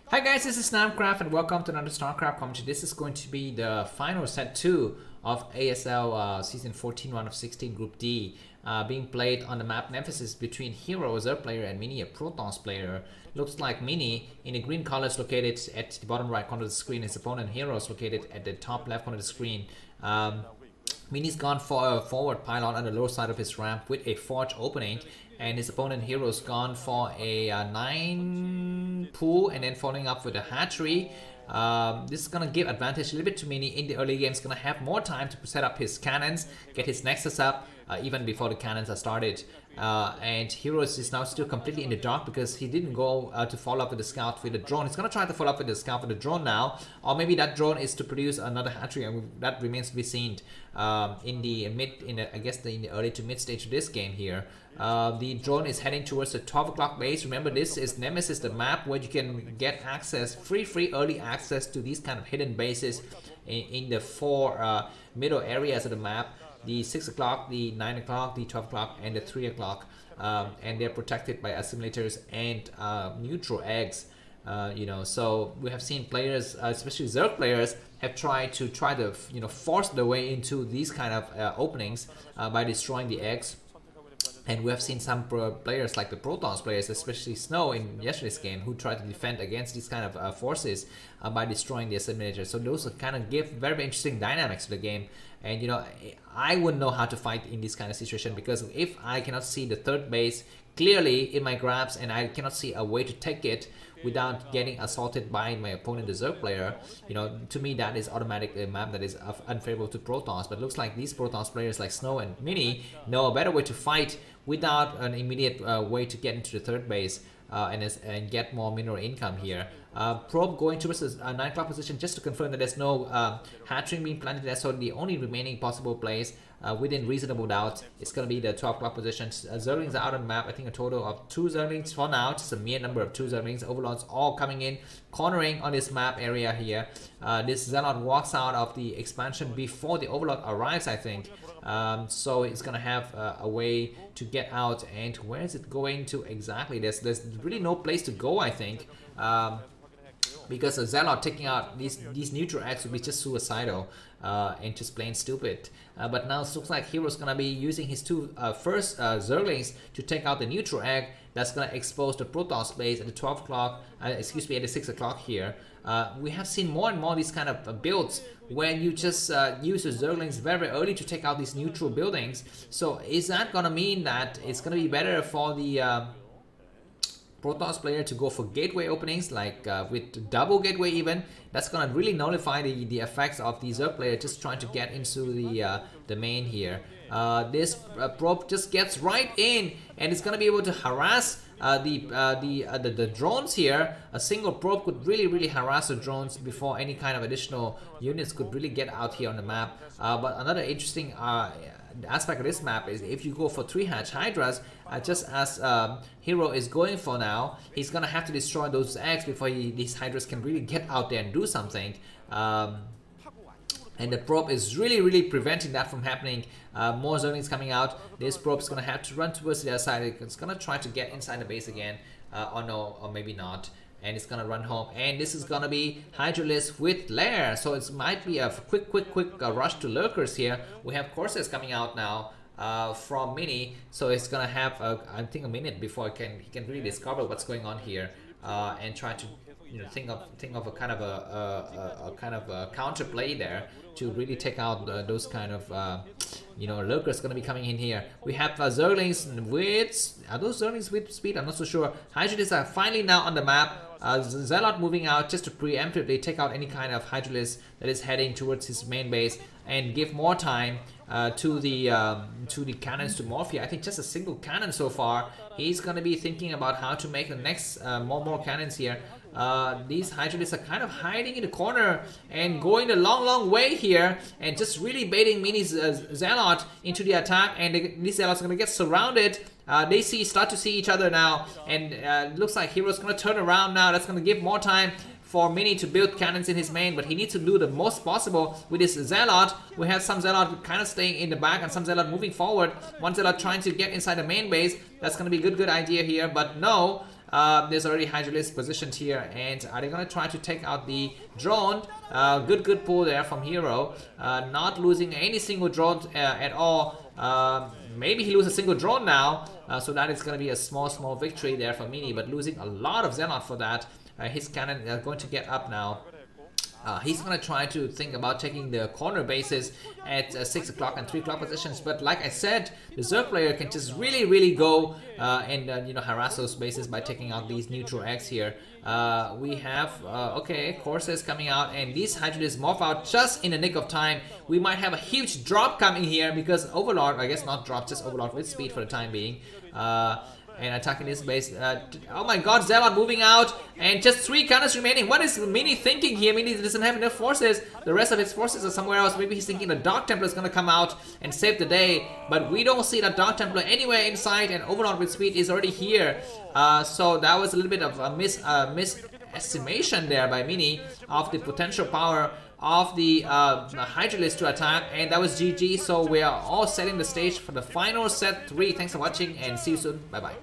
Hi guys, this is Starcraft and welcome to another Starcraft commentary. This is going to be the final set 2 of ASL Season 14 Round of 16 Group D, being played on the map Nemesis between Hero, a Zerg player, and Mini, a Protons player. Looks like Mini in the green colors located at the bottom right corner of the screen. His opponent Hero is located at the top left corner of the screen. Mini's gone for a forward pylon on the lower side of his ramp with a forge opening, and his opponent Hero's gone for a 9 pool and then following up with a hatchery. This is gonna give advantage a little bit to Mini in the early game. He's gonna have more time to set up his cannons, get his nexus up even before the cannons are started. And Heroes is now still completely in the dark because he didn't go to follow up with the scout with the drone. He's gonna try to follow up with the scout with the drone now, or maybe that drone is to produce another hatchery, and that remains to be seen in the early to mid stage of this game here. The drone is heading towards the 12 o'clock base. Remember, this is Nemesis, the map where you can get access, free early access to these kind of hidden bases in the 4 middle areas of the map. The 6 o'clock, the 9 o'clock, the 12 o'clock, and the 3 o'clock. And they're protected by assimilators and neutral eggs. So we have seen players, especially Zerg players, have tried to force their way into these kind of openings by destroying the eggs. And we have seen some players like the Protons players, especially Snow in yesterday's game, who tried to defend against these kind of forces by destroying the assimilators. So those kind of give very interesting dynamics to the game. And I wouldn't know how to fight in this kind of situation, because if I cannot see the third base clearly in my grabs and I cannot see a way to take it without getting assaulted by my opponent, the Zerg player, to me that is automatically a map that is unfavorable to Protons. But it looks like these Protons players like Snow and Mini know a better way to fight without an immediate way to get into the third base and get more mineral income here. Probe going towards the 9 o'clock position just to confirm that there's no hatching being planted there, so the only remaining possible place within reasonable doubt is going to be the 12 o'clock position. Zerglings are out on the map. I think a total of 2 Zerglings for now, just a mere number of 2 Zerglings. Overlords all coming in, cornering on this map area here. This Zealot walks out of the expansion before the Overlord arrives, I think. So it's gonna have a way to get out, and where is it going to exactly? There's really no place to go, I think, because a Zealot taking out these neutral eggs would be just suicidal and just plain stupid. But now it looks like Hero's gonna be using his 2 first Zerglings to take out the neutral egg. That's gonna expose the Protoss base at the 12 o'clock, at the 6 o'clock here. We have seen more and more these kind of builds where you just use the Zerglings very early to take out these neutral buildings. So is that gonna mean that it's gonna be better for the Protoss player to go for gateway openings, like with double gateway even? That's gonna really nullify the effects of the Zerg player just trying to get into the main here. This probe just gets right in, and it's gonna be able to harass the drones here. A single probe could really harass the drones before any kind of additional units could really get out here on the map. But another interesting aspect of this map is if you go for 3 hatch hydras, just as Hero is going for now, he's gonna have to destroy those eggs before these hydras can really get out there and do something. And the probe is really preventing that from happening. More Zerglings coming out. This probe is gonna have to run towards the other side. It's gonna try to get inside the base again, or no, or maybe not. And it's gonna run home. And this is gonna be Hydralisk with Lair. So it might be a quick rush to lurkers here. We have Corsairs coming out now from Mini, so it's gonna have I think a minute before he can really discover what's going on here and try to think of a kind of a counter play there to really take out those kind of lurkers gonna be coming in here. We have Zerglings with, are those Zerglings with speed? I'm not so sure. Hydralisks are finally now on the map. Zealot moving out just to preemptively take out any kind of Hydralisk that is heading towards his main base and give more time to the cannons to Morphia. I think just a single cannon so far. He's gonna be thinking about how to make the next more cannons here. These Hydralisks are kind of hiding in the corner and going the long way here, and just really baiting Mini's Zealot into the attack, and these Zealots are gonna get surrounded. They start to see each other now, and it looks like Hero's gonna turn around now. That's gonna give more time for Mini to build cannons in his main, but he needs to do the most possible with his Zealot. We have some Zealot kind of staying in the back and some Zealot moving forward. One Zealot trying to get inside the main base. That's gonna be a good idea here, but no. There's already Hydralisk positioned here, and are they gonna try to take out the drone? Good pull there from Hero, not losing any single drone at all. Maybe he loses a single drone now, so that is gonna be a small victory there for Mini, but losing a lot of Xenon for that. His cannon is going to get up now. He's gonna try to think about taking the corner bases at 6 o'clock and 3 o'clock positions, but like I said, the Zerg player can just really go and you know, harass those bases by taking out these neutral eggs here. We have okay, Corsairs coming out, and these Hydralisks morph out just in the nick of time. We might have a huge drop coming here because Overlord, I guess not drop, just Overlord with speed for the time being. And attacking this base. Oh my god, Zealot moving out, and just 3 cannons remaining. What is Mini thinking here? Mini doesn't have enough forces. The rest of his forces are somewhere else. Maybe he's thinking the Dark Templar is going to come out and save the day, but we don't see that Dark Templar anywhere in sight, and Overlord with speed is already here. So that was a little bit of a misestimation there by Mini of the potential power of the Hydralisk to attack, and that was GG. So we are all setting the stage for the final set 3. Thanks for watching, and see you soon. Bye bye.